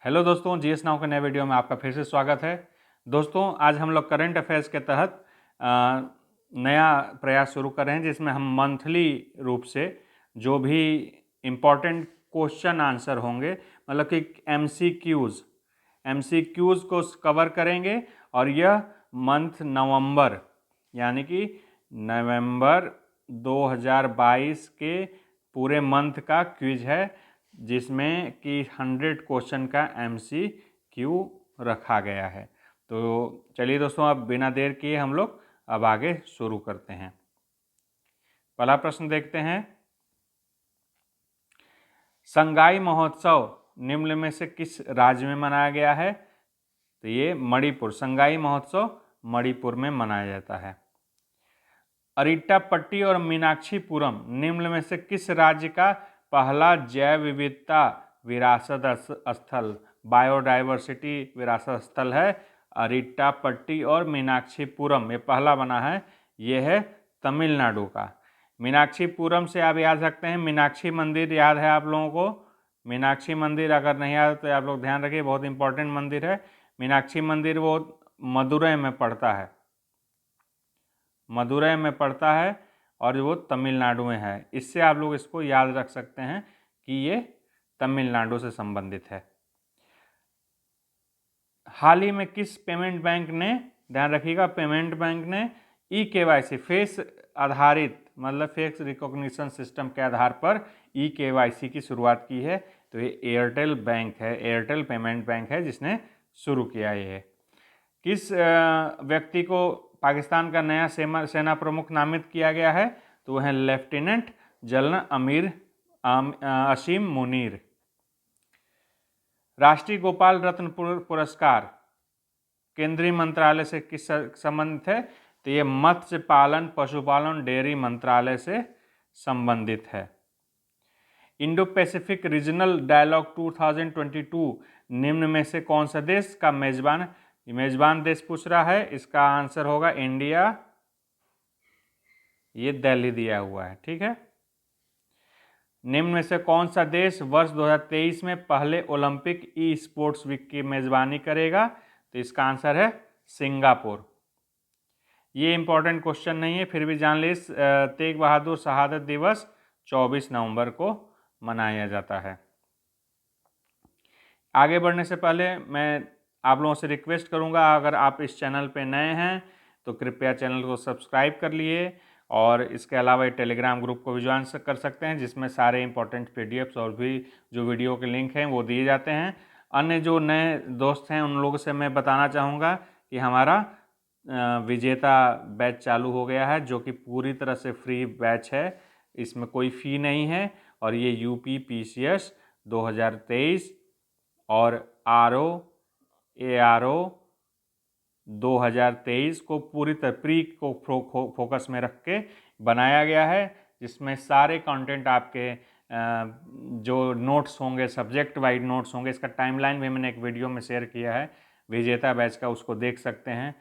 Hello दोस्तों, GS now के नए वीडियो में आपका फिर से स्वागत है। दोस्तों, आज हम लोग करंट अफेयर्स के तहत नया प्रयास शुरू कर रहे हैं जिसमें हम मंथली रूप से जो भी इम्पोर्टेंट क्वेश्चन आंसर होंगे, मतलब कि एमसीक्यूज़ को कवर करेंगे। और यह मंथ नवंबर यानी कि नवंबर 2022 के पूरे मंथ का क्विज है, जिसमें कि 100 क्वेश्चन का एमसीक्यू रखा गया है। तो चलिए दोस्तों, अब बिना देर किए हम लोग अब आगे शुरू करते हैं। पहला प्रश्न देखते हैं। संगाई महोत्सव निम्न में से किस राज्य में मनाया गया है? तो ये मणिपुर। संगाई महोत्सव मणिपुर में मनाया जाता है। अरिट्टापट्टी और मीनाक्षीपुरम निम्न में से किस राज्य का पहला जैव विविधता विरासत स्थल, बायोडाइवर्सिटी विरासत स्थल है? अरिट्टापट्टी और मीनाक्षीपुरम ये पहला बना है, ये है तमिलनाडु का। मीनाक्षीपुरम से आप याद रखते हैं, मीनाक्षी मंदिर याद है आप लोगों को? मीनाक्षी मंदिर अगर नहीं याद तो आप लोग ध्यान रखिए, बहुत इंपॉर्टेंट मंदिर है। मीनाक्षी मंदिर वो मदुरई में पड़ता है, मदुरई में पड़ता है और वो तमिलनाडु में है। इससे आप लोग इसको याद रख सकते हैं कि ये तमिलनाडु से संबंधित है। हाल ही में किस पेमेंट बैंक ने, ध्यान रखिएगा, पेमेंट बैंक ने ई-केवाईसी फेस आधारित, मतलब फेस रिकॉग्निशन सिस्टम के आधार पर ई-केवाईसी की शुरुआत की है? तो ये एयरटेल बैंक है, एयरटेल पेमेंट बैंक है जिसने शुरू किया ये। किस व्यक्ति को पाकिस्तान का नया सेना प्रमुख नामित किया गया है? तो वह है लेफ्टिनेंट जनरल असीम मुनीर। राष्ट्रीय गोपाल रत्न पुरस्कार केंद्रीय मंत्रालय से किस संबंधित है? तो ये मत्स्य पालन पशुपालन डेयरी मंत्रालय से संबंधित है। इंडो पैसिफिक रीजनल डायलॉग 2022 निम्न में से कौन सा देश का मेजबान देश पूछ रहा है? इसका आंसर होगा इंडिया। ये दिल्ली दिया हुआ है, ठीक है। निम्न में से कौन सा देश वर्ष 2023 में पहले ओलंपिक ई स्पोर्ट्स वीक की मेजबानी करेगा? तो इसका आंसर है सिंगापुर। ये इंपॉर्टेंट क्वेश्चन नहीं है, फिर भी जान लीजिए, तेग बहादुर शहादत दिवस 24 नवंबर को मनाया जाता है। आगे बढ़ने से पहले मैं आप लोगों से रिक्वेस्ट करूंगा, अगर आप इस चैनल पे नए हैं तो कृपया चैनल को सब्सक्राइब कर लिए, और इसके अलावा ये टेलीग्राम ग्रुप को भी ज्वाइन कर सकते हैं जिसमें सारे इंपॉर्टेंट पीडीएफ्स और भी जो वीडियो के लिंक हैं वो दिए जाते हैं। अन्य जो नए दोस्त हैं उन लोगों से मैं बताना चाहूँगा कि हमारा विजेता बैच चालू हो गया है, जो कि पूरी तरह से फ्री बैच है, इसमें कोई फ़ी नहीं है। और ये यूपी PCS 2023 और ARO 2023 को पूरी तरह प्री को फोकस में रख के बनाया गया है, जिसमें सारे कंटेंट आपके जो नोट्स होंगे, सब्जेक्ट वाइज नोट्स होंगे। इसका टाइमलाइन भी मैंने एक वीडियो में शेयर किया है विजेता बैच का, उसको देख सकते हैं।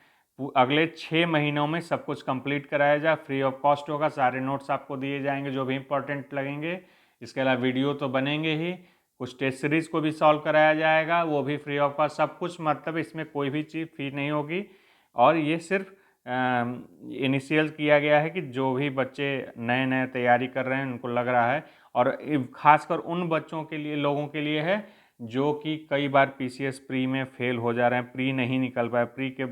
अगले 6 महीनों में सब कुछ कंप्लीट कराया जाए, फ्री ऑफ कॉस्ट होगा, सारे नोट्स आपको दिए जाएंगे जो भी इंपॉर्टेंट लगेंगे। इसके अलावा वीडियो तो बनेंगे ही, कुछ टेस्ट सीरीज़ को भी सॉल्व कराया जाएगा, वो भी फ्री ऑफ कॉस्ट, सब कुछ, मतलब इसमें कोई भी चीज़ फी नहीं होगी। और ये सिर्फ इनिशियल किया गया है कि जो भी बच्चे नए नए तैयारी कर रहे हैं उनको लग रहा है, और खासकर उन बच्चों के लिए, लोगों के लिए है जो कि कई बार PCS प्री में फेल हो जा रहे हैं, प्री नहीं निकल पाए, प्री के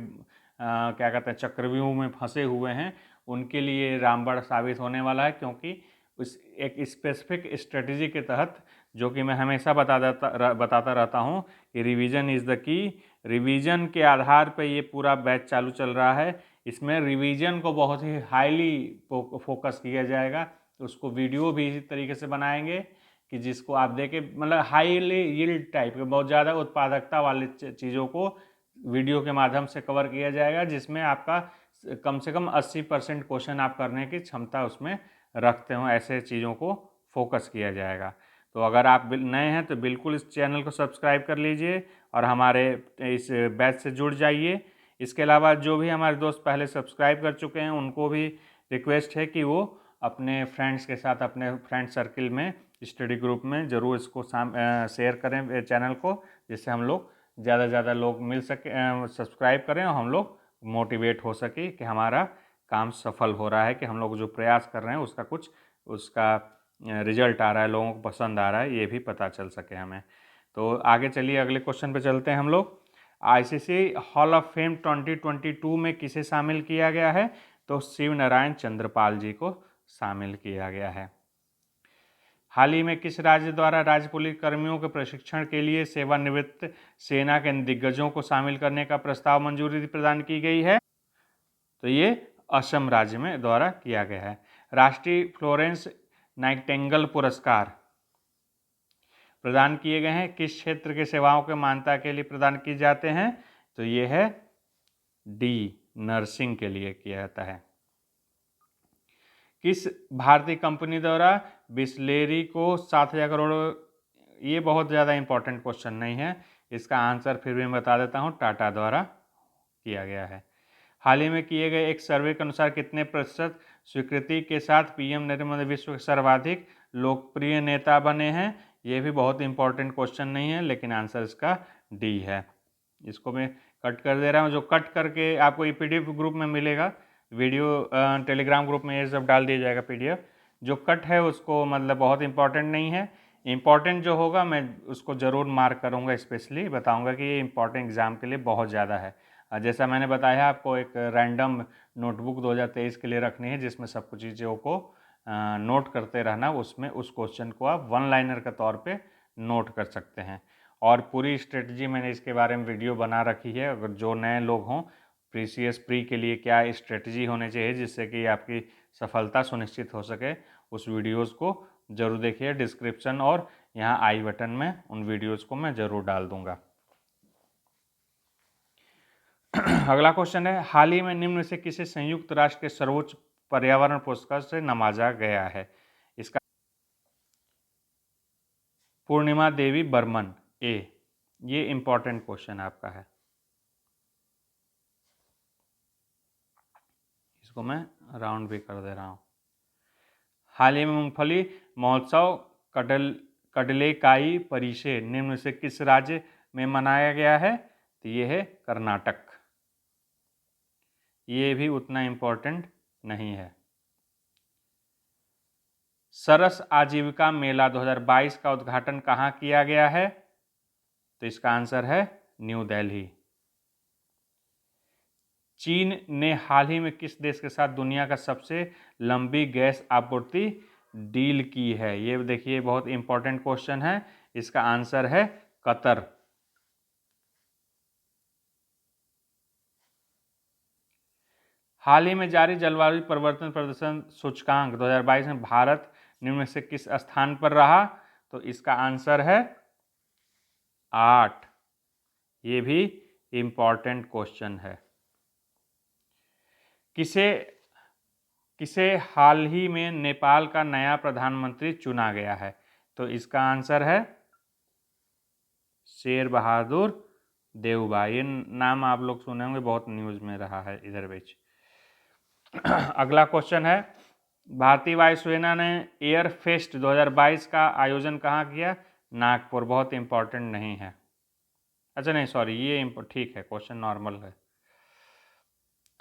क्या कहते हैं चक्रव्यूह में फंसे हुए हैं, उनके लिए रामबाण साबित होने वाला है। क्योंकि उस एक स्पेसिफिक स्ट्रेटजी के तहत, जो कि मैं हमेशा बताता रहता हूँ कि revision is the key, revision के आधार पर ये पूरा बैच चालू चल रहा है। इसमें रिवीजन को बहुत ही हाईली फोकस किया जाएगा, तो उसको वीडियो भी इसी तरीके से बनाएंगे कि जिसको आप देखें, मतलब हाईली यील्ड टाइप के, बहुत ज़्यादा उत्पादकता वाली चीज़ों को वीडियो के माध्यम से कवर किया जाएगा, जिसमें आपका कम से कम 80% क्वेश्चन आप करने की क्षमता उसमें रखते हो, ऐसे चीज़ों को फोकस किया जाएगा। तो अगर आप नए हैं तो बिल्कुल इस चैनल को सब्सक्राइब कर लीजिए और हमारे इस बैच से जुड़ जाइए। इसके अलावा जो भी हमारे दोस्त पहले सब्सक्राइब कर चुके हैं उनको भी रिक्वेस्ट है कि वो अपने फ्रेंड्स के साथ, अपने फ्रेंड सर्किल में स्टडी ग्रुप में ज़रूर इसको शेयर करें चैनल को, जिससे हम लोग ज़्यादा से ज़्यादा लोग मिल सके, सब्सक्राइब करें और हम लोग मोटिवेट हो सके कि हमारा काम सफल हो रहा है, कि हम लोग जो प्रयास कर रहे हैं उसका कुछ उसका रिजल्ट आ रहा है, लोगों को पसंद आ रहा है, ये भी पता चल सके हमें। तो आगे चलिए अगले क्वेश्चन पे चलते हैं हम लोग। आईसीसी हॉल ऑफ फेम 2022 में किसे शामिल किया गया है? तो शिव नारायण चंद्रपाल जी को शामिल किया गया है। हाल ही में किस राज्य द्वारा राज्य पुलिस कर्मियों के प्रशिक्षण के लिए सेवानिवृत्त सेना के दिग्गजों को शामिल करने का प्रस्ताव मंजूरी प्रदान की गई है? तो ये असम राज्य में द्वारा किया गया है। राष्ट्रीय फ्लोरेंस नाइटिंगेल पुरस्कार प्रदान किए गए हैं किस क्षेत्र के सेवाओं के मान्यता के लिए प्रदान किए जाते हैं? तो ये है डी, नर्सिंग के लिए किया जाता है। किस भारतीय कंपनी द्वारा बिसलेरी को 7,000 करोड़, ये बहुत ज़्यादा इंपॉर्टेंट क्वेश्चन नहीं है, इसका आंसर फिर भी मैं बता देता हूँ, टाटा द्वारा किया गया है। हाल ही में किए गए एक सर्वे के अनुसार कितने प्रतिशत स्वीकृति के साथ पीएम नरेंद्र मोदी विश्व के सर्वाधिक लोकप्रिय नेता बने हैं? ये भी बहुत इंपॉर्टेंट क्वेश्चन नहीं है, लेकिन आंसर इसका डी है। इसको मैं कट कर दे रहा हूँ, जो कट करके आपको ये पीडीएफ ग्रुप में मिलेगा, वीडियो टेलीग्राम ग्रुप में ये सब डाल दिया जाएगा पीडीएफ। जो कट है उसको मतलब बहुत इंपॉर्टेंट नहीं है, इंपॉर्टेंट जो होगा मैं उसको ज़रूर मार्क करूँगा, स्पेशली बताऊँगा कि ये इंपॉर्टेंट एग्ज़ाम के लिए बहुत ज़्यादा है। जैसा मैंने बताया आपको, एक रैंडम नोटबुक 2023 के लिए रखनी है, जिसमें सब कुछ चीज़ों को नोट करते रहना, उसमें उस क्वेश्चन को आप वन लाइनर के तौर पे नोट कर सकते हैं। और पूरी स्ट्रेटजी मैंने इसके बारे में वीडियो बना रखी है, अगर जो नए लोग हों, प्रीसीएस प्री के लिए क्या स्ट्रेटजी होनी चाहिए जिससे कि आपकी सफलता सुनिश्चित हो सके, उस वीडियोज़ को ज़रूर देखिए। डिस्क्रिप्शन और यहाँ आई बटन में उन वीडियोज़ को मैं ज़रूर डाल दूँगा। अगला क्वेश्चन है, हाल ही में निम्न से किसे संयुक्त राष्ट्र के सर्वोच्च पर्यावरण पुरस्कार से नवाजा गया है? इसका पूर्णिमा देवी बर्मन, ए। ये इंपॉर्टेंट क्वेश्चन आपका है, इसको मैं राउंड भी कर दे रहा हूँ। हाल ही में मूंगफली महोत्सव कडलेकाई परिषे निम्न से किस राज्य में मनाया गया है? तो ये है कर्नाटक। ये भी उतना इम्पोर्टेंट नहीं है। सरस आजीविका मेला 2022 का उद्घाटन कहाँ किया गया है? तो इसका आंसर है न्यू दिल्ली। चीन ने हाल ही में किस देश के साथ दुनिया का सबसे लंबी गैस आपूर्ति डील की है? ये देखिए बहुत इंपॉर्टेंट क्वेश्चन है, इसका आंसर है कतर। हाल ही में जारी जलवायु परिवर्तन प्रदर्शन सूचकांक 2022 में भारत निम्न में से किस स्थान पर रहा? तो इसका आंसर है 8। ये भी इंपॉर्टेंट क्वेश्चन है। किसे हाल ही में नेपाल का नया प्रधानमंत्री चुना गया है? तो इसका आंसर है शेर बहादुर देउबा। ये नाम आप लोग सुने होंगे, बहुत न्यूज़ में रहा है इधर बीच। अगला क्वेश्चन है, भारतीय वायुसेना ने एयर फेस्ट 2022 का आयोजन कहाँ किया? नागपुर। बहुत इंपॉर्टेंट नहीं है, अच्छा नहीं सॉरी, ये ठीक है, क्वेश्चन नॉर्मल है।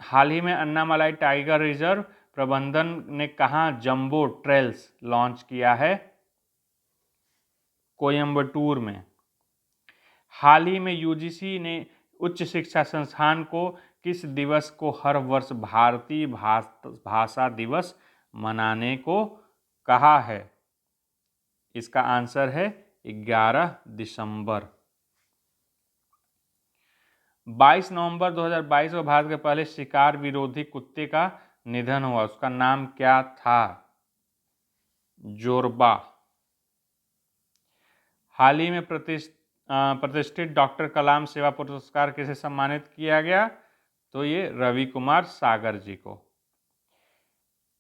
हाल ही में अन्नामलाई टाइगर रिजर्व प्रबंधन ने कहाँ जंबो ट्रेल्स लॉन्च किया है? कोयम्बटूर में। हाल ही में यूजीसी ने उच्च शिक्षा संस्थान को किस दिवस को हर वर्ष भारतीय भाषा दिवस मनाने को कहा है? इसका आंसर है 11 दिसंबर। 22 नवंबर 2022 को भारत के पहले शिकार विरोधी कुत्ते का निधन हुआ, उसका नाम क्या था? जोरबा। हाल ही में प्रतिष्ठित डॉक्टर कलाम सेवा पुरस्कार किसे सम्मानित किया गया? तो ये रवि कुमार सागर जी को।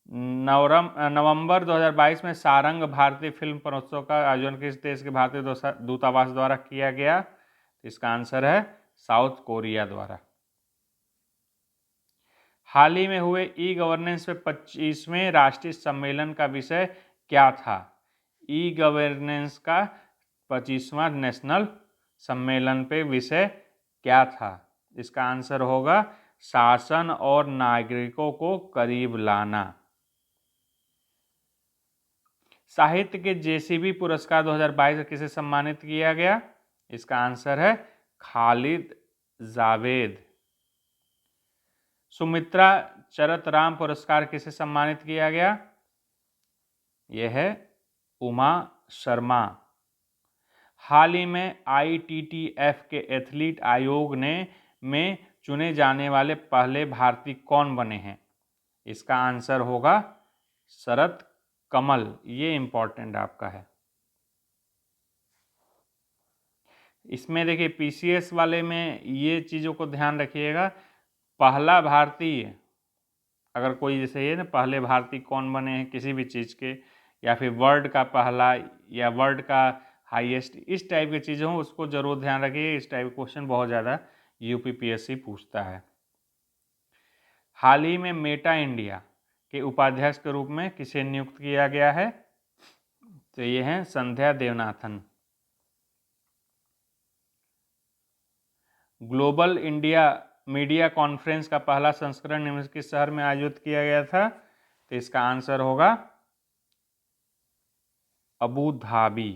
नवंबर 2022 में सारंग भारतीय फिल्म महोत्सव का आयोजन किस देश के भारतीय दूतावास द्वारा किया गया? इसका आंसर है साउथ कोरिया द्वारा। हाल ही में हुए ई गवर्नेंस में 25वें राष्ट्रीय सम्मेलन का विषय क्या था? ई गवर्नेंस का 25वां नेशनल सम्मेलन पे विषय क्या था? इसका आंसर होगा शासन और नागरिकों को करीब लाना। साहित्य के जेसीबी पुरस्कार 2022 किसे सम्मानित किया गया? इसका आंसर है खालिद जावेद। सुमित्रा चरतराम पुरस्कार किसे सम्मानित किया गया? यह है उमा शर्मा। हाल ही में ITTF के एथलीट आयोग में चुने जाने वाले पहले भारतीय कौन बने हैं? इसका आंसर होगा शरत कमल। ये इंपॉर्टेंट आपका है। इसमें देखिए PCS वाले में ये चीज़ों को ध्यान रखिएगा। पहला भारतीय, अगर कोई जैसे ये ना पहले भारतीय कौन बने हैं किसी भी चीज़ के, या फिर वर्ल्ड का पहला या वर्ल्ड का हाईएस्ट, इस टाइप की चीज़ें हों उसको जरूर ध्यान रखिए। इस टाइप के क्वेश्चन बहुत ज़्यादा UPPSC पूछता है। हाल ही में मेटा इंडिया के उपाध्यक्ष के रूप में किसे नियुक्त किया गया है? तो ये हैं संध्या Devanathan. Global India media conference का पहला संस्करण निम्न किस शहर में आयोजित किया गया था? तो इसका आंसर होगा Abu Dhabi.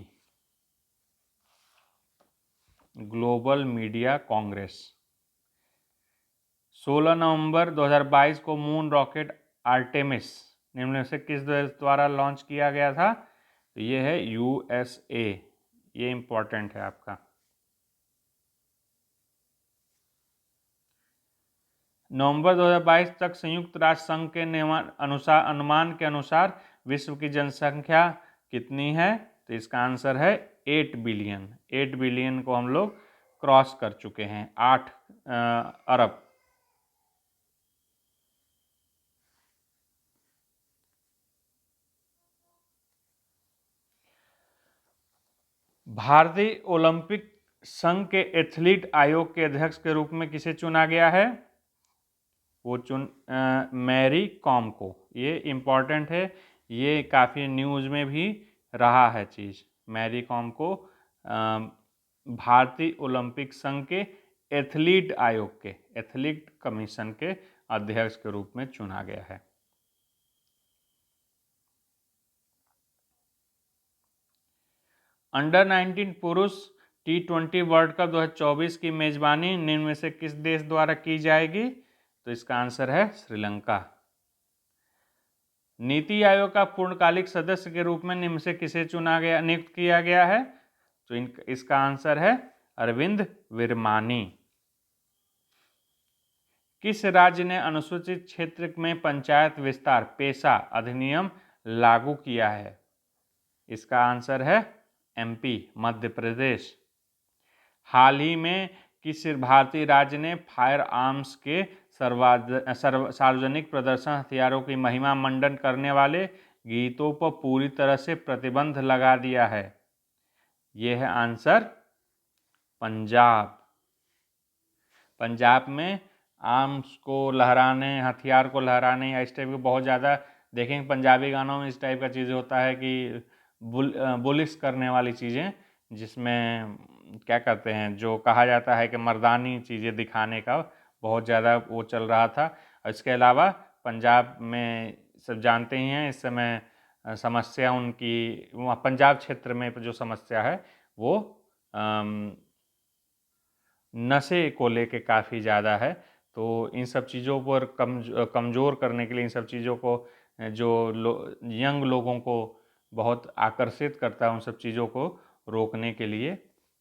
Global media Congress. 16 नवंबर 2022 को मून रॉकेट आर्टेमिस निम्न में से किस देश द्वारा लॉन्च किया गया था? तो ये है USA। ये इंपॉर्टेंट है आपका। नवंबर 2022 तक संयुक्त राष्ट्र संघ के अनुमान के अनुसार विश्व की जनसंख्या कितनी है? तो इसका आंसर है 8 बिलियन। 8 बिलियन को हम लोग क्रॉस कर चुके हैं। 8 अरब। भारतीय ओलंपिक संघ के एथलीट आयोग के अध्यक्ष के रूप में किसे चुना गया है? वो मैरी कॉम को। ये इम्पॉर्टेंट है, ये काफ़ी न्यूज़ में भी रहा है चीज़। मैरी कॉम को भारतीय ओलंपिक संघ के एथलीट आयोग के एथलीट कमीशन के अध्यक्ष के रूप में चुना गया है। अंडर 19 पुरुष T20 वर्ल्ड कप 2024 की मेजबानी निम्न में से किस देश द्वारा की जाएगी? तो इसका आंसर है श्रीलंका। नीति आयोग का पूर्णकालिक सदस्य के रूप में निम्न से किसे नियुक्त किया गया है? तो इसका आंसर है अरविंद विरमानी। किस राज्य ने अनुसूचित क्षेत्र में पंचायत विस्तार पेशा अधिनियम लागू किया है? इसका आंसर है MP मध्य प्रदेश। हाल ही में किस भारतीय राज्य ने फायर आर्म्स के सार्वजनिक प्रदर्शन हथियारों की महिमा मंडन करने वाले गीतों पर पूरी तरह से प्रतिबंध लगा दिया है? यह है आंसर पंजाब। पंजाब में आर्म्स को लहराने, हथियार को लहराने या इस टाइप के बहुत ज़्यादा देखेंगे पंजाबी गानों में इस टाइप का चीज़ होता है कि बुलिश करने वाली चीज़ें, जिसमें क्या कहते हैं जो कहा जाता है कि मर्दानी चीज़ें दिखाने का बहुत ज़्यादा वो चल रहा था। इसके अलावा पंजाब में सब जानते ही हैं इस समय समस्या उनकी पंजाब क्षेत्र में जो समस्या है वो नशे को लेके काफ़ी ज़्यादा है। तो इन सब चीज़ों पर कमज़ोर करने के लिए, इन सब चीज़ों को जो यंग लोगों को बहुत आकर्षित करता है, उन सब चीज़ों को रोकने के लिए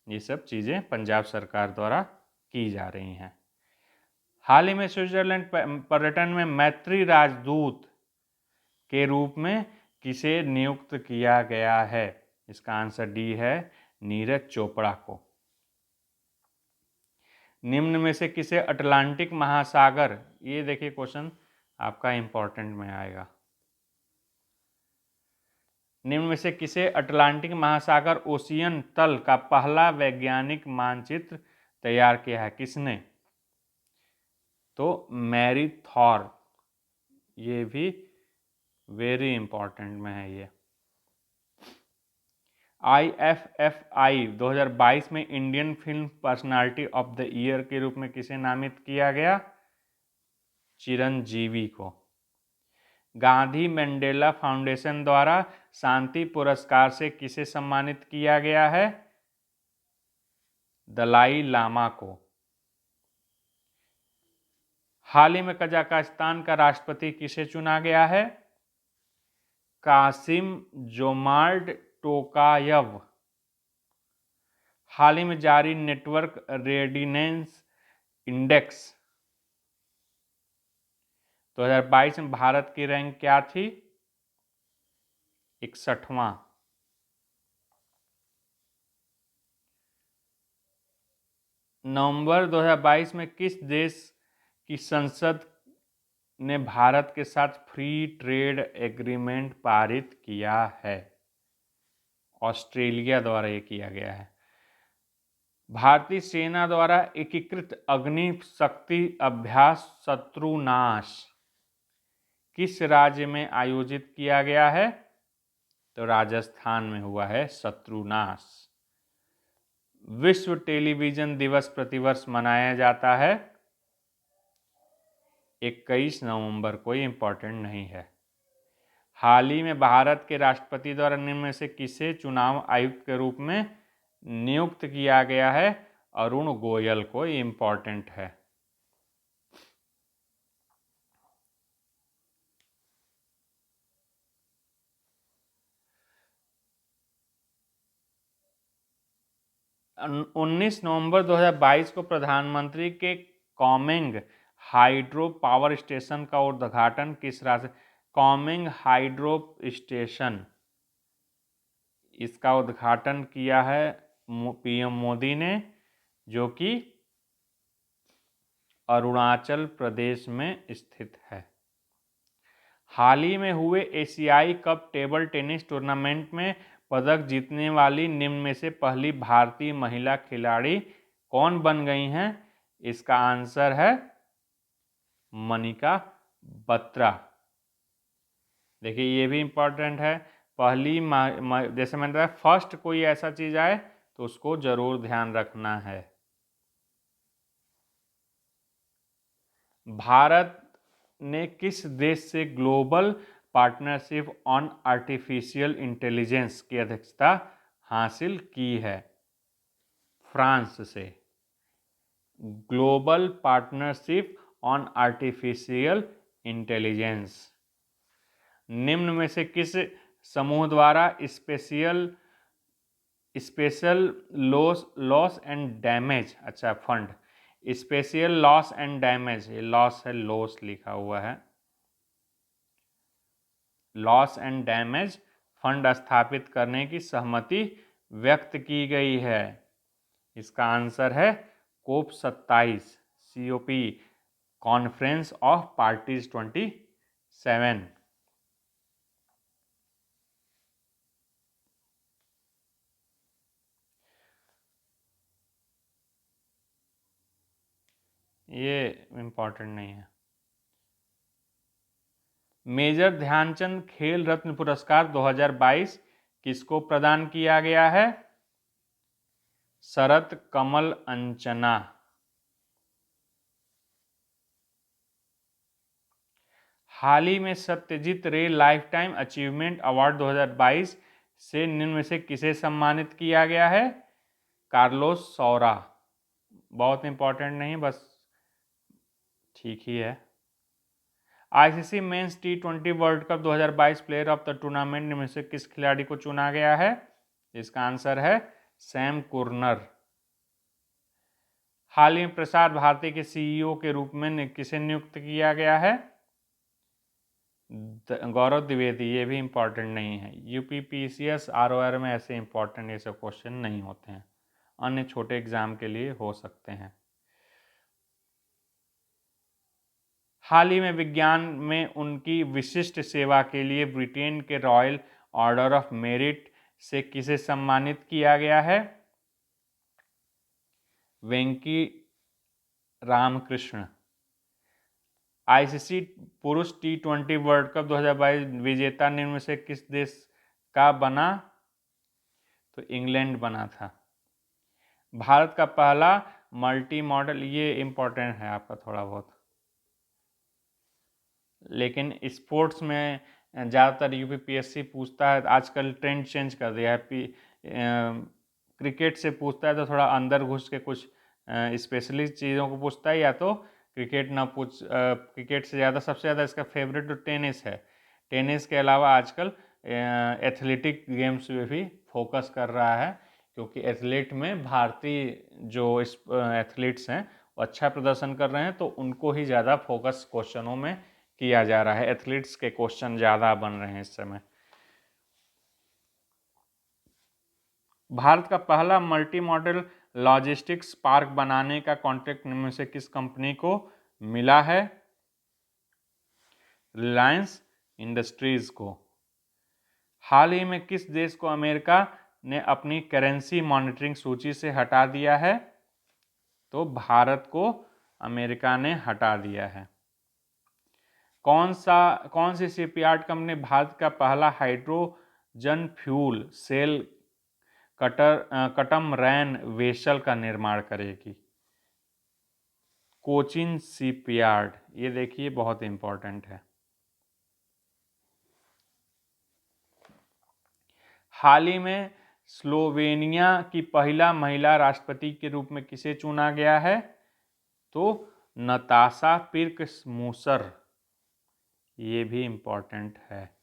ये सब चीज़ें पंजाब सरकार द्वारा की जा रही हैं। हाल ही में स्विट्जरलैंड पर्यटन में मैत्री राजदूत के रूप में किसे नियुक्त किया गया है? इसका आंसर D है नीरज चोपड़ा को। निम्न में से किसे अटलांटिक महासागर, ये देखिए क्वेश्चन आपका इंपॉर्टेंट में आएगा। निम्न में से किसे अटलांटिक महासागर ओशियन तल का पहला वैज्ञानिक मानचित्र तैयार किया है? किसने? तो मैरी थॉर। ये भी वेरी इंपॉर्टेंट में है ये। IFFI 2022 में Indian film personality of the year के रूप में किसे नामित किया गया? चिरंजीवी को। गांधी मंडेला फाउंडेशन द्वारा शांति पुरस्कार से किसे सम्मानित किया गया है? दलाई लामा को। हाल ही में कजाकिस्तान का राष्ट्रपति किसे चुना गया है? कासिम जोमार्ट टोकायव। हाल ही में जारी नेटवर्क रेडिनेस इंडेक्स 2022 में भारत की रैंक क्या थी? 61वां। नवंबर 2022 में किस देश की संसद ने भारत के साथ फ्री ट्रेड एग्रीमेंट पारित किया है? ऑस्ट्रेलिया द्वारा ये किया गया है। भारतीय सेना द्वारा एकीकृत अग्नि शक्ति अभ्यास शत्रुनाश किस राज्य में आयोजित किया गया है? तो राजस्थान में हुआ है शत्रुनाश। विश्व टेलीविजन दिवस प्रतिवर्ष मनाया जाता है 21 नवंबर को, इम्पोर्टेंट नहीं है। हाल ही में भारत के राष्ट्रपति द्वारा निम्न में से किसे चुनाव आयुक्त के रूप में नियुक्त किया गया है? अरुण गोयल को, इम्पोर्टेंट है। उन्नीस नवंबर 2022 को प्रधानमंत्री के कॉमेंग हाइड्रो पावर स्टेशन का उद्घाटन किस राज्य? कॉमेंग हाइड्रो स्टेशन, इसका उद्घाटन किया है पीएम मोदी ने, जो कि अरुणाचल प्रदेश में स्थित है। हाल ही में हुए एशियाई कप टेबल टेनिस टूर्नामेंट में पदक जीतने वाली निम्न में से पहली भारतीय महिला खिलाड़ी कौन बन गई हैं? इसका आंसर है मनिका बत्रा। देखिए ये भी इम्पोर्टेंट है। पहली जैसे मैंने बताया, फर्स्ट कोई ऐसा चीज आए तो उसको जरूर ध्यान रखना है। भारत ने किस देश से global partnership on artificial intelligence की अध्यक्षता हासिल की है? फ्रांस से। Global partnership on artificial intelligence. निम्न में से किस समूह द्वारा स्पेशल लॉस एंड डैमेज, अच्छा fund, special loss and damage, ये लॉस है, लॉस लिखा हुआ है, लॉस एंड डैमेज फंड स्थापित करने की सहमति व्यक्त की गई है? इसका आंसर है COP 27, COP, conference of parties 27। ये इम्पोर्टेंट नहीं है। मेजर ध्यानचंद खेल रत्न पुरस्कार 2022 किसको प्रदान किया गया है? शरत कमल अंचना। हाल ही में सत्यजीत रे लाइफ टाइम अचीवमेंट अवार्ड 2022 से निम्न में से किसे सम्मानित किया गया है? कार्लोस सौरा। बहुत इंपॉर्टेंट नहीं, बस ठीक ही है। ICC men's T20 world cup 2022 player of the tournament में से किस खिलाड़ी को चुना गया है? इसका आंसर है सैम कुर्नर। हाल ही में प्रसार भारती के सीईओ के रूप में किसे नियुक्त किया गया है? गौरव द्विवेदी। ये भी इंपॉर्टेंट नहीं है। यूपीपीसीएस आरओआर में ऐसे इंपॉर्टेंट ये सब क्वेश्चन नहीं होते हैं, अन्य छोटे एग्जाम के लिए हो सकते हैं। हाल ही में विज्ञान में उनकी विशिष्ट सेवा के लिए ब्रिटेन के रॉयल ऑर्डर ऑफ मेरिट से किसे सम्मानित किया गया है? वेंकी रामकृष्ण। आईसीसी पुरुष T20 वर्ल्ड कप 2022 विजेता निम्न में से किस देश का बना? तो इंग्लैंड बना था। भारत का पहला मल्टी मॉडल, ये इम्पोर्टेंट है आपका थोड़ा बहुत, लेकिन स्पोर्ट्स में ज़्यादातर यूपीपीएससी पूछता है। आजकल ट्रेंड चेंज कर दिया है, क्रिकेट से पूछता है तो थोड़ा अंदर घुस के कुछ स्पेशलिस्ट चीज़ों को पूछता है, या तो क्रिकेट ना पूछ क्रिकेट से ज़्यादा सबसे ज़्यादा इसका फेवरेट तो टेनिस है। टेनिस के अलावा आजकल एथलेटिक गेम्स में भी फोकस कर रहा है, क्योंकि एथलीट में भारतीय जो एथलीट्स हैं वो अच्छा प्रदर्शन कर रहे हैं, तो उनको ही ज़्यादा फोकस क्वेश्चनों में किया जा रहा है। एथलीट्स के क्वेश्चन ज़्यादा बन रहे हैं इस समय। भारत का पहला मल्टी मॉडल लॉजिस्टिक्स पार्क बनाने का कॉन्ट्रैक्ट निम्न से किस कंपनी को मिला है? रिलायंस इंडस्ट्रीज को। हाल ही में किस देश को अमेरिका ने अपनी करेंसी मॉनिटरिंग सूची से हटा दिया है? तो भारत को अमेरिका ने हटा दिया है। कौन सी शिपयार्ड कंपनी भारत का पहला hydrogen fuel cell catamaran vessel का निर्माण करेगी? कोचिन शिपयार्ड। ये देखिए बहुत इंपॉर्टेंट है। हाल ही में स्लोवेनिया की पहला महिला राष्ट्रपति के रूप में किसे चुना गया है? तो नताशा पिर्कसमुसर। ये भी इंपॉर्टेंट है।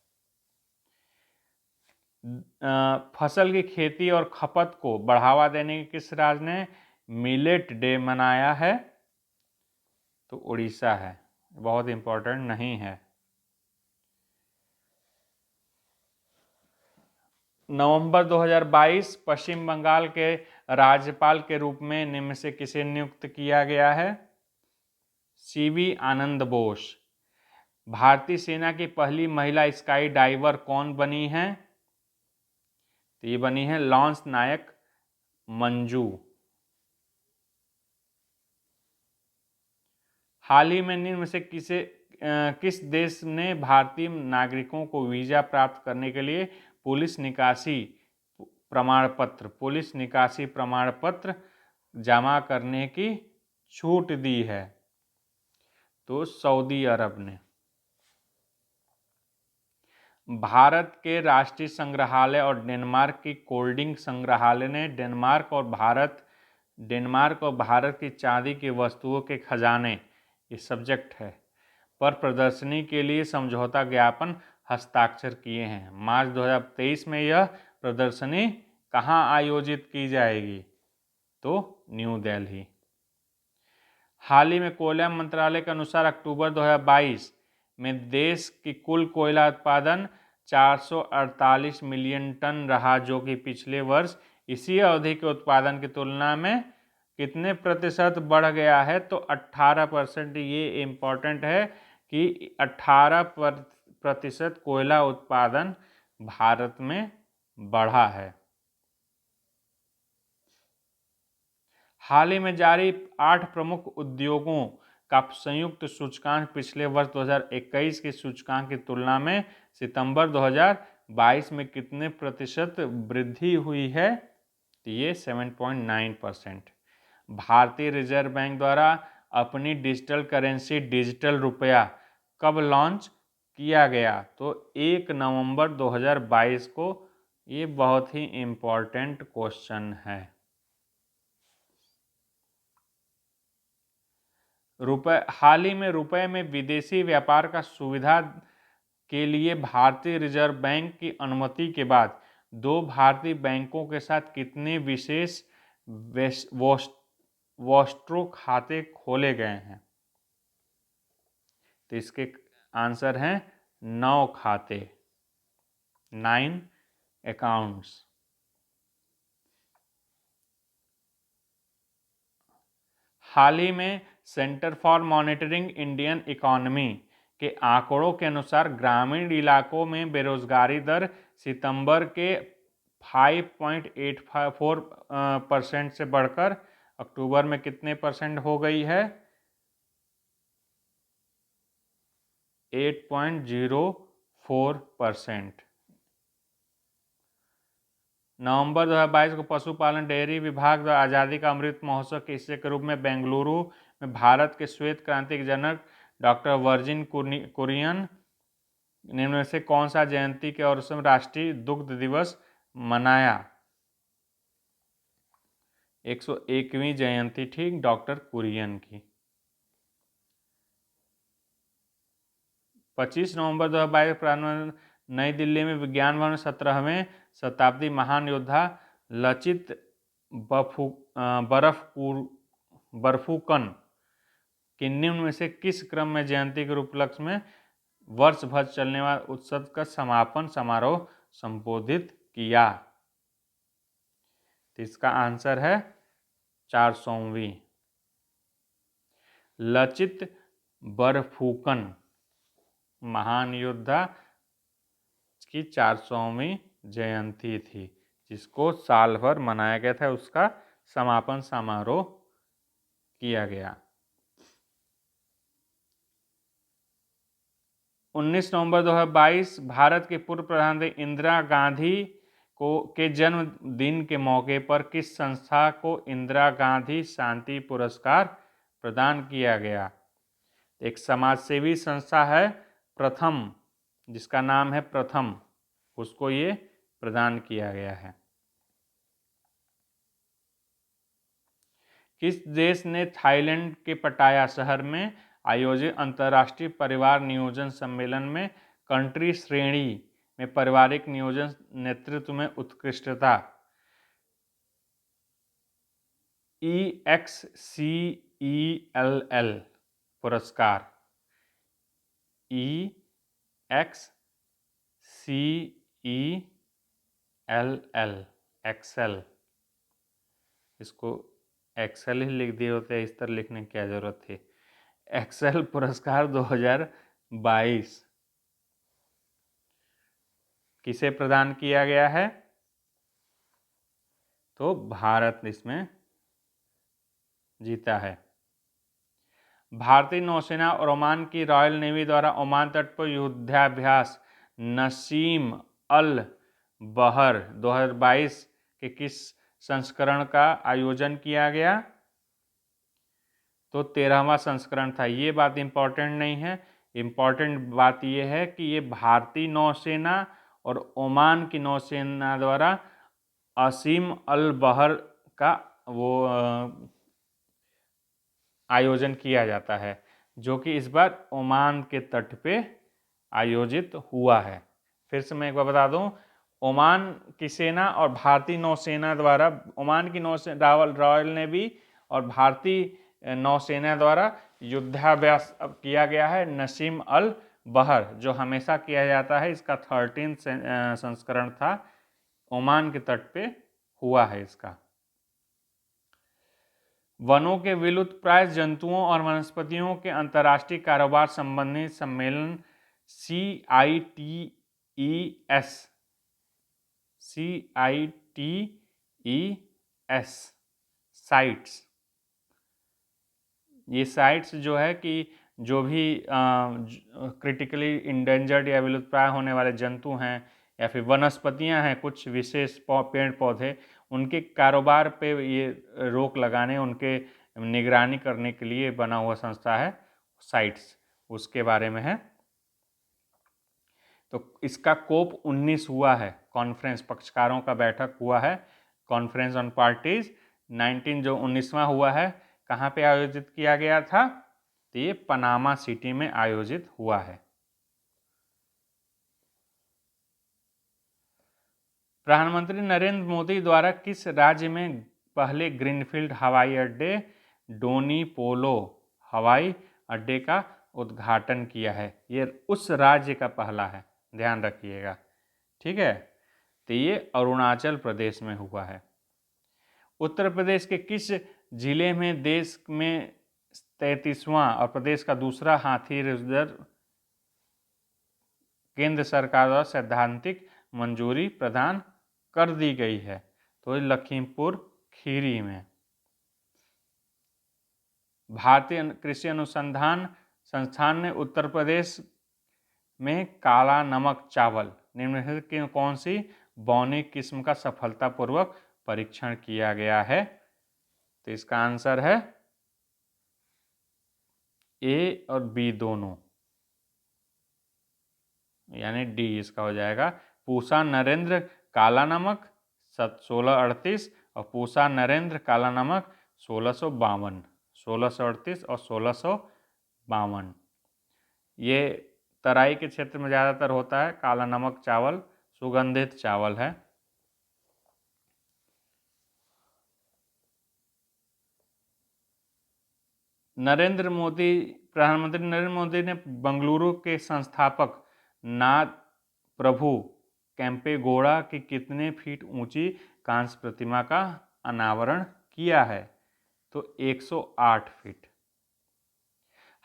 फसल की खेती और खपत को बढ़ावा देने के किस राज्य ने मिलेट डे मनाया है? तो उड़ीसा है। बहुत इंपॉर्टेंट नहीं है। नवंबर 2022 पश्चिम बंगाल के राज्यपाल के रूप में निम्न से किसे नियुक्त किया गया है? सीवी आनंद बोस। भारतीय सेना की पहली महिला स्काई डाइवर कौन बनी है? तो ये बनी है लॉन्स नायक मंजू। हाल ही में निम्न से किस देश ने भारतीय नागरिकों को वीजा प्राप्त करने के लिए पुलिस निकासी प्रमाण पत्र जमा करने की छूट दी है? तो सऊदी अरब ने। भारत के राष्ट्रीय संग्रहालय और डेनमार्क की कोल्डिंग संग्रहालय ने डेनमार्क और भारत की चांदी की वस्तुओं के खजाने, ये सब्जेक्ट है, पर प्रदर्शनी के लिए समझौता ज्ञापन हस्ताक्षर किए हैं। मार्च 2023 में यह प्रदर्शनी कहाँ आयोजित की जाएगी? तो न्यू दिल्ली। हाल ही में कोयला मंत्रालय के अनुसार अक्टूबर 2022 में देश की कुल कोयला उत्पादन 448 मिलियन टन रहा, जो कि पिछले वर्ष इसी अवधि के उत्पादन की तुलना में कितने प्रतिशत बढ़ गया है? तो 18%। ये इम्पोर्टेंट है कि 18% कोयला उत्पादन भारत में बढ़ा है। हाल ही में जारी 8 प्रमुख उद्योगों का संयुक्त सूचकांक पिछले वर्ष 2021 के सूचकांक की तुलना में सितंबर 2022 में कितने प्रतिशत वृद्धि हुई है? तो ये 7.9%। भारतीय रिजर्व बैंक द्वारा अपनी डिजिटल करेंसी डिजिटल रुपया कब लॉन्च किया गया? तो 1 नवंबर 2022 को। ये बहुत ही इम्पोर्टेंट क्वेश्चन है। हाल ही में रुपए में विदेशी व्यापार का सुविधा के लिए भारतीय रिजर्व बैंक की अनुमति के बाद 2 भारतीय बैंकों के साथ कितने विशेष वॉस्ट्रो खाते खोले गए हैं? तो इसके आंसर हैं 9 खाते, 9 अकाउंट्स। हाल ही में centre for monitoring Indian economy के आंकड़ों के अनुसार ग्रामीण इलाकों में बेरोजगारी दर सितंबर के 5.84% से बढ़कर अक्टूबर में कितने परसेंट हो गई है? 8.04%। नवंबर 2022 को पशुपालन डेयरी विभाग द्वारा आज़ादी का अमृत महोत्सव के हिस्से के रूप में बेंगलुरु में भारत के श्वेत क्रांति के जनक डॉक्टर वर्जिन कुरियन निम्न में से कौन सा जयंती के अवसर में राष्ट्रीय दुग्ध दिवस मनाया? 101वीं जयंती थी डॉक्टर कुरियन की। 25 नवंबर 2022 नई दिल्ली में विज्ञान भवन में 17वें शताब्दी महान योद्धा लचित बरफुकन की निम्न में से किस क्रम में जयंती के उपलक्ष्य में वर्ष भर चलने वाले उत्सव का समापन समारोह संबोधित किया? तो इसका आंसर है 400वीं। लचित बरफुकन महान योद्धा की 400वीं जयंती थी, जिसको साल भर मनाया गया था, उसका समापन समारोह किया गया। 19 नवंबर 2022 भारत के पूर्व प्रधानमंत्री इंदिरा गांधी के जन्मदिन के मौके पर किस संस्था को इंदिरा गांधी शांति पुरस्कार प्रदान किया गया? एक समाजसेवी संस्था है प्रथम, जिसका नाम है प्रथम, उसको ये प्रदान किया गया है। किस देश ने थाईलैंड के पटाया शहर में आयोजित अंतर्राष्ट्रीय परिवार नियोजन सम्मेलन में कंट्री श्रेणी में पारिवारिक नियोजन नेतृत्व में उत्कृष्टता EXCELL पुरस्कार EXCELL एक्सेल, इसको एक्सेल ही लिख दिए होते, इस तरह लिखने की क्या जरूरत थी। एक्सेल पुरस्कार 2022 किसे प्रदान किया गया है? तो भारत इसमें जीता है। भारतीय नौसेना और ओमान की रॉयल नेवी द्वारा ओमान तट पर युद्धाभ्यास नसीम अल बहर 2022 के किस संस्करण का आयोजन किया गया? तो 13वां संस्करण था। ये बात इम्पोर्टेंट नहीं है, इम्पोर्टेंट बात यह है कि ये भारतीय नौसेना और ओमान की नौसेना द्वारा असीम अल बहर का वो आयोजन किया जाता है, जो कि इस बार ओमान के तट पे आयोजित हुआ है। फिर से मैं एक बार बता दूं, ओमान की सेना और भारतीय नौसेना द्वारा, ओमान की नौसेना रॉयल नेवी और भारतीय नौसेना द्वारा युद्धाभ्यास किया गया है नसीम अल बहर, जो हमेशा किया जाता है। इसका 13 संस्करण था, ओमान के तट पे हुआ है इसका। वनों के विलुप्त प्राय जंतुओं और वनस्पतियों के अंतर्राष्ट्रीय कारोबार संबंधी सम्मेलन CITES साइट्स, ये साइट्स जो है कि जो भी क्रिटिकली इंडेंजर्ड या विलुप्त प्राय होने वाले जंतु हैं या फिर वनस्पतियां हैं, कुछ विशेष पेड़ पौधे, उनके कारोबार पे ये रोक लगाने, उनके निगरानी करने के लिए बना हुआ संस्था है साइट्स, उसके बारे में है। तो इसका COP 19 हुआ है, कॉन्फ्रेंस, पक्षकारों का बैठक हुआ है, कॉन्फ्रेंस ऑन पार्टीज 19 जो 19वां हुआ है, कहाँ पे आयोजित किया गया था? तो ये पनामा सिटी में आयोजित हुआ है। प्रधानमंत्री नरेंद्र मोदी द्वारा किस राज्य में पहले ग्रीनफील्ड हवाई अड्डे डोनी पोलो हवाई अड्डे का उद्घाटन किया है? ये उस राज्य का पहला है, ध्यान रखिएगा, ठीक है। तो ये अरुणाचल प्रदेश में हुआ है। उत्तर प्रदेश के किस जिले में देश में 33वां और प्रदेश का दूसरा हाथी रिजर्व केंद्र सरकार द्वारा सैद्धांतिक मंजूरी प्रदान कर दी गई है? तो लखीमपुर खीरी में। भारतीय कृषि अनुसंधान संस्थान ने उत्तर प्रदेश में काला नमक चावल निम्नलिखित की कौन सी बौनी किस्म का सफलतापूर्वक परीक्षण किया गया है? तो इसका आंसर है ए और बी दोनों, यानी डी इसका हो जाएगा। पूसा नरेंद्र काला नमक 1638 और पूसा नरेंद्र काला नमक 1652, 1638 और 1652। ये तराई के क्षेत्र में ज़्यादातर होता है। काला नमक चावल सुगंधित चावल है। प्रधानमंत्री नरेंद्र मोदी ने बंगलुरु के संस्थापक नाथ प्रभु केम्पेगौड़ा की कितने फीट ऊंची कांस्य प्रतिमा का अनावरण किया है? तो 108 फीट।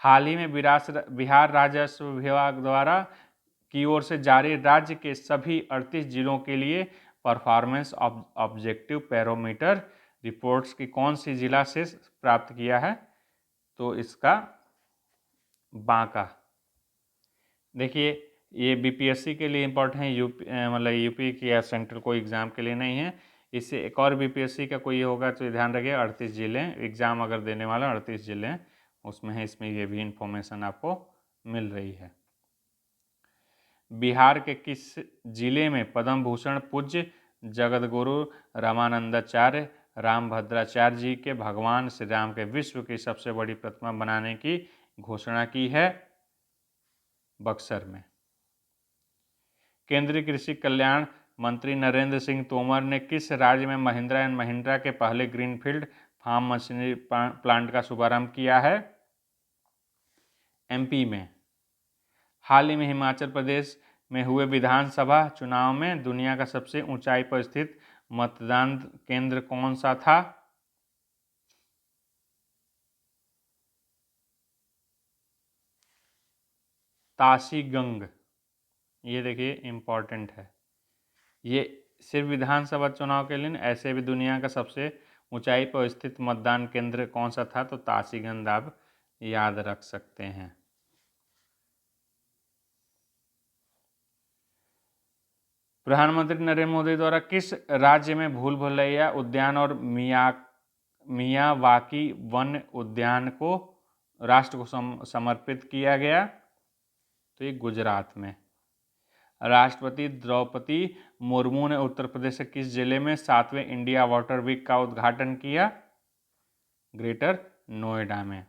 हाल ही में बिहार राजस्व विभाग द्वारा की ओर से जारी राज्य के सभी 38 जिलों के लिए परफॉर्मेंस ऑब्जेक्टिव पैरोमीटर रिपोर्ट्स की कौन सी जिला से प्राप्त किया है? तो इसका बांका। देखिए ये बीपीएससी के लिए इम्पोर्टेंट है, मतलब यूपी की या सेंट्रल कोई एग्ज़ाम के लिए नहीं है। इससे एक और बीपीएससी का कोई होगा तो ध्यान रखिए 38 जिले एग्ज़ाम अगर देने वाला 38 जिले हैं उसमें है, इसमें ये भी इंफॉर्मेशन आपको मिल रही है। बिहार के किस जिले में पद्म भूषण पूज्य जगतगुरु रामानंदाचार्य रामभद्राचार्य जी के भगवान श्री राम के विश्व की सबसे बड़ी प्रतिमा बनाने की घोषणा की है? बक्सर में। केंद्रीय कृषि कल्याण मंत्री नरेंद्र सिंह तोमर ने किस राज्य में महिंद्रा एंड महिंद्रा के पहले ग्रीनफील्ड फार्म मशीनरी प्लांट का शुभारंभ किया है? एमपी में। हाल ही में हिमाचल प्रदेश में हुए विधानसभा चुनाव में दुनिया का सबसे ऊंचाई पर स्थित मतदान केंद्र कौन सा था? ताशीगंग। ये देखिए इम्पॉर्टेंट है, ये सिर्फ विधानसभा चुनाव के लिए, ऐसे भी दुनिया का सबसे ऊंचाई पर स्थित मतदान केंद्र कौन सा था? तो ताशीगंज आप याद रख सकते हैं। प्रधानमंत्री नरेंद्र मोदी द्वारा किस राज्य में भूल भुलैया उद्यान और मियावाकी वन उद्यान को राष्ट्र को समर्पित किया गया? तो ये गुजरात में। राष्ट्रपति द्रौपदी मुर्मू ने उत्तर प्रदेश के किस जिले में 7वें इंडिया वाटर वीक का उद्घाटन किया? ग्रेटर नोएडा में।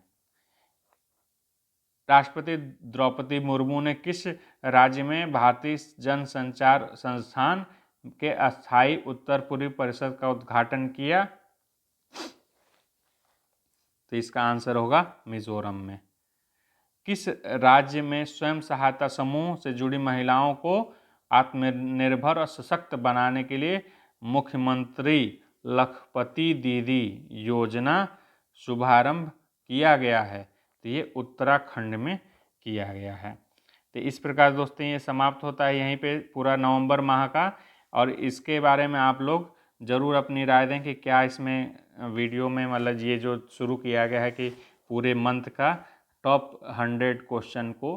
राष्ट्रपति द्रौपदी मुर्मू ने किस राज्य में भारतीय जनसंचार संस्थान के अस्थायी उत्तर पूर्वी परिषद का उद्घाटन किया? तो इसका आंसर होगा मिजोरम में। किस राज्य में स्वयं सहायता समूह से जुड़ी महिलाओं को आत्मनिर्भर और सशक्त बनाने के लिए मुख्यमंत्री लखपति दीदी योजना शुभारंभ किया गया है? तो ये उत्तराखंड में किया गया है। तो इस प्रकार दोस्तों ये समाप्त होता है यहीं पे पूरा नवंबर माह का, और इसके बारे में आप लोग ज़रूर अपनी राय दें कि क्या इसमें वीडियो में, मतलब ये जो शुरू किया गया है कि पूरे मंथ का टॉप 100 क्वेश्चन को,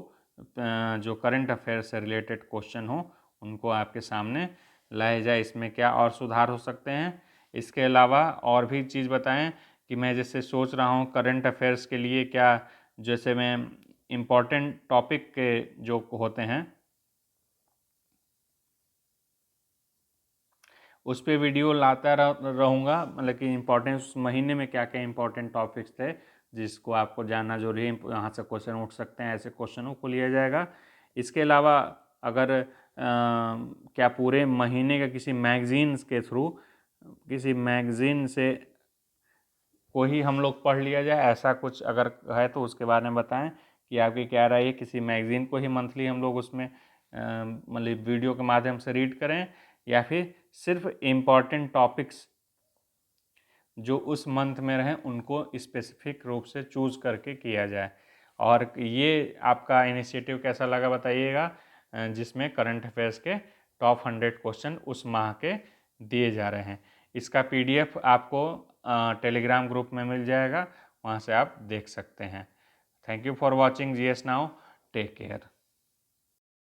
जो करंट अफेयर से रिलेटेड क्वेश्चन हो उनको आपके सामने लाया जाए, इसमें क्या और सुधार हो सकते हैं। इसके अलावा और भी चीज़ बताएं कि मैं जैसे सोच रहा हूँ करंट अफेयर्स के लिए क्या, जैसे मैं इम्पॉर्टेंट टॉपिक के जो होते हैं उस पर वीडियो लाता रहूँगा, मतलब कि इम्पोर्टेंट उस महीने में क्या क्या इम्पोर्टेंट टॉपिक्स थे जिसको आपको जानना जरूरी है, यहाँ से क्वेश्चन उठ सकते हैं, ऐसे क्वेश्चनों को लिया जाएगा। इसके अलावा अगर क्या पूरे महीने का किसी मैगजीन के थ्रू, किसी मैगजीन से कोई हम लोग पढ़ लिया जाए, ऐसा कुछ अगर है तो उसके बारे में बताएं कि आपकी क्या राय है। किसी मैगजीन को ही मंथली हम लोग उसमें मतलब वीडियो के माध्यम से रीड करें, या फिर सिर्फ इम्पॉर्टेंट टॉपिक्स जो उस मंथ में रहें उनको स्पेसिफिक रूप से चूज़ करके किया जाए। और ये आपका इनिशिएटिव कैसा लगा बताइएगा, जिसमें करंट अफेयर्स के टॉप 100 क्वेश्चन उस माह के दिए जा रहे हैं। इसका PDF आपको टेलीग्राम ग्रुप में मिल जाएगा, वहाँ से आप देख सकते हैं। Thank you for watching GS now, take care.